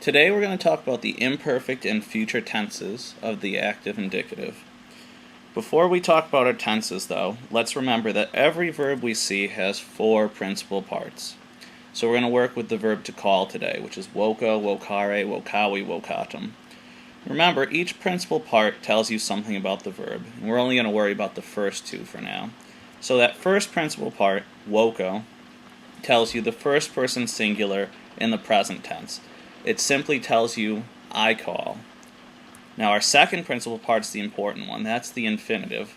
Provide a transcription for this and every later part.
Today we're going to talk about the imperfect and future tenses of the active indicative. Before we talk about our tenses though, let's remember that every verb we see has four principal parts. So we're going to work with the verb to call today, which is woka, wokare, wokawi, wokatum. Remember, each principal part tells you something about the verb, and we're only going to worry about the first two for now. So that first principal part, woko, tells you the first person singular in the present tense. It simply tells you, I call. Now our second principal part is the important one. That's the infinitive.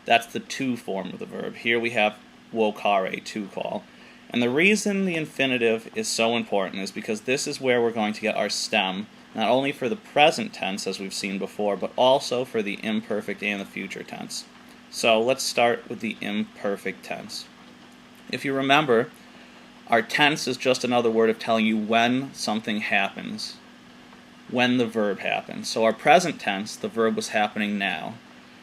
That's the to form of the verb. Here we have wokare, to call. And the reason the infinitive is so important is because this is where we're going to get our stem, not only for the present tense as we've seen before, but also for the imperfect and the future tense. So let's start with the imperfect tense. If you remember, our tense is just another word of telling you when something happens, when the verb happens. So our present tense, the verb was happening now.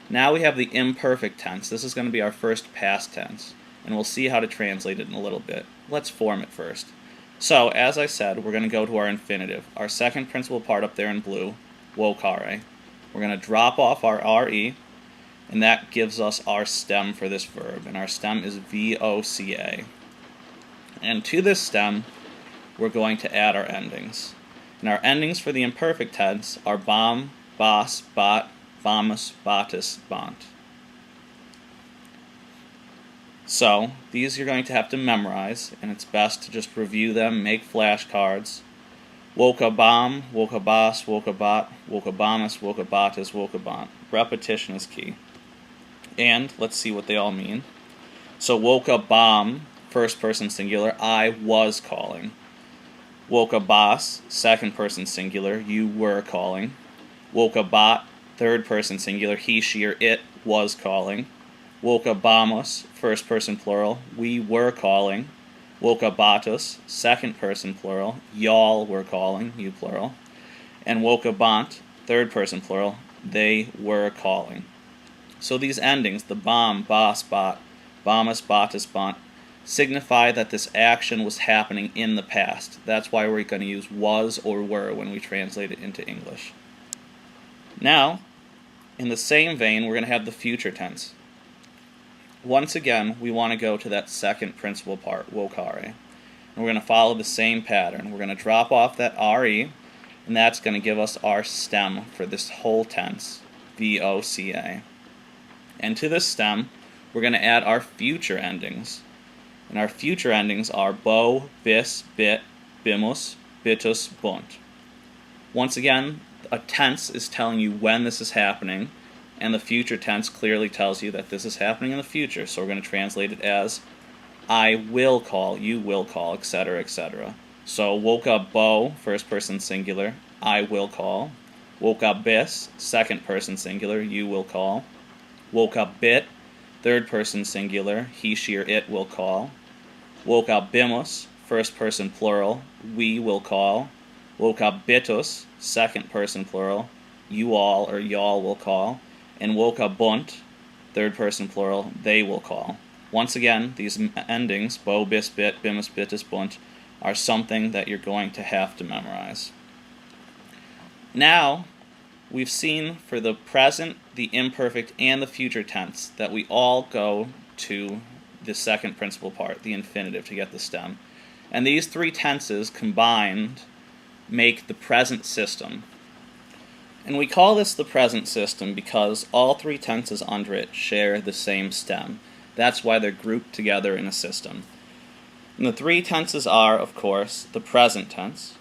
Now we have the imperfect tense. This is going to be our first past tense, and we'll see how to translate it in a little bit. Let's form it first. So, as I said, we're going to go to our infinitive, our second principal part up there in blue, wokare. We're going to drop off our re, and that gives us our stem for this verb, and our stem is voca. And to this stem, we're going to add our endings. And our endings for the imperfect tense are bam, bas, bat, bamus, batis, bant. So, these you're going to have to memorize, and it's best to just review them, make flashcards. Woka bam, woka bas, woka bat, woka bamus, woka batis, woka bant. Repetition is key. And let's see what they all mean. So, woka bam, first person singular, I was calling. Woka bas, second person singular, you were calling. Woka bat, third person singular, he, she, or it was calling. Woka bamus, first person plural, we were calling. Woka batus, second person plural, y'all were calling, you plural. And woka bant, third person plural, they were calling. So these endings, the bam, bas, bat, bamus, batus, bant, signify that this action was happening in the past. That's why we're going to use was or were when we translate it into English. Now, in the same vein, we're going to have the future tense. Once again, we want to go to that second principal part, wokare. And we're going to follow the same pattern. We're going to drop off that re, and that's going to give us our stem for this whole tense, voca. And to this stem, we're going to add our future endings. And our future endings are bo, bis, bit, bimus, bitus, bunt. Once again, a tense is telling you when this is happening, and the future tense clearly tells you that this is happening in the future. So we're going to translate it as I will call, you will call, etc., etc. So woka bo, first person singular, I will call. Woka bis, second person singular, you will call. Woka bit, third person singular, he, she, or it will call. Woka bimus, first person plural, we will call. Woka bitus, second person plural, you all or y'all will call. And woka bunt, third person plural, they will call. Once again, these endings, bo, bis, bit, bimus, bitus, bunt, are something that you're going to have to memorize. Now, we've seen for the present, the imperfect, and the future tense that we all go to the second principal part, the infinitive, to get the stem. And these three tenses combined make the present system. And we call this the present system because all three tenses under it share the same stem. That's why they're grouped together in a system. And the three tenses are, of course, the present tense,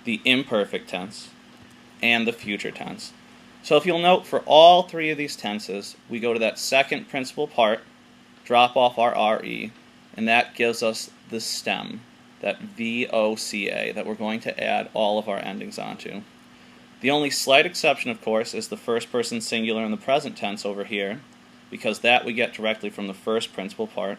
the imperfect tense, and the future tense. So if you'll note, for all three of these tenses, we go to that second principal part, drop off our re, and that gives us the stem, that voca, that we're going to add all of our endings onto. The only slight exception, of course, is the first person singular in the present tense over here, because that we get directly from the first principal part.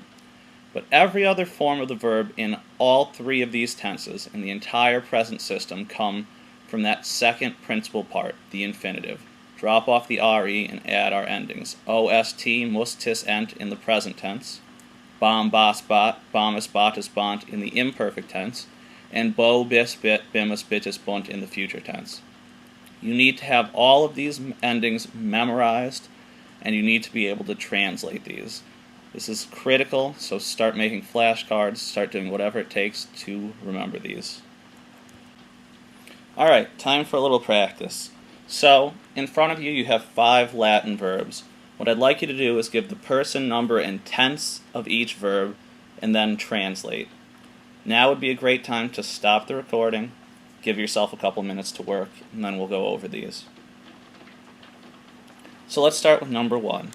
But every other form of the verb in all three of these tenses, in the entire present system, come from that second principal part, the infinitive. Drop off the re and add our endings. Ost, mus, tis, ent in the present tense. Bam, bas, bat, bamus, batus, bant in the imperfect tense. and bo, bis, bit, bimus, bitus, bunt in the future tense. You need to have all of these endings memorized, and you need to be able to translate these. This is critical, so start making flashcards, start doing whatever it takes to remember these. Alright, time for a little practice. So, in front of you, you have 5 Latin verbs. What I'd like you to do is give the person, number, and tense of each verb, and then translate. Now would be a great time to stop the recording, give yourself a couple minutes to work, and then we'll go over these. So let's start with number 1.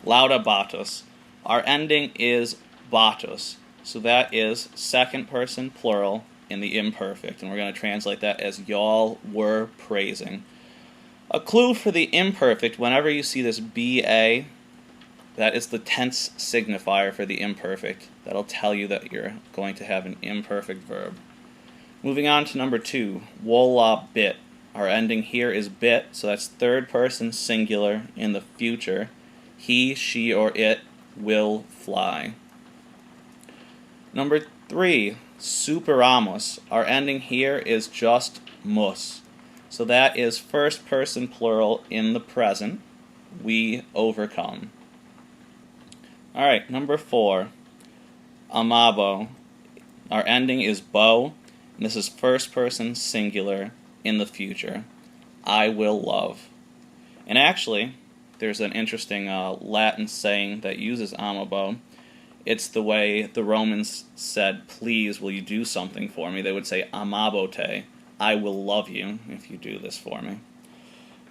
Laudabatus. Our ending is batus, so that is second person plural in the imperfect, and we're going to translate that as y'all were praising. A clue for the imperfect, whenever you see this BA, that is the tense signifier for the imperfect. That'll tell you that you're going to have an imperfect verb. Moving on to number 2, wola bit. Our ending here is bit, so that's third person singular in the future. He, she, or it will fly. Number 3, superamos. Our ending here is just mus. So that is first person plural in the present. We overcome. Alright, number 4, amabo. Our ending is bo, and this is first person singular in the future. I will love. And actually, there's an interesting Latin saying that uses amabo. It's the way the Romans said, please, will you do something for me? They would say, amabote, I will love you if you do this for me.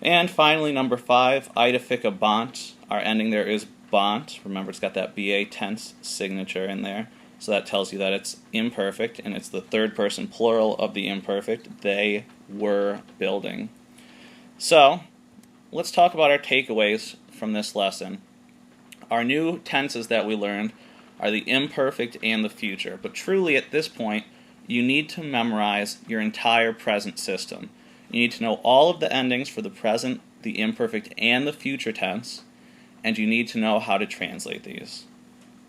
And finally, number 5, identificabant. Our ending there is bont. Remember, it's got that BA tense signature in there. So that tells you that it's imperfect, and it's the third person plural of the imperfect. They were building. So, let's talk about our takeaways from this lesson. Our new tenses that we learned are the imperfect and the future. But truly, at this point, you need to memorize your entire present system. You need to know all of the endings for the present, the imperfect, and the future tense, and you need to know how to translate these.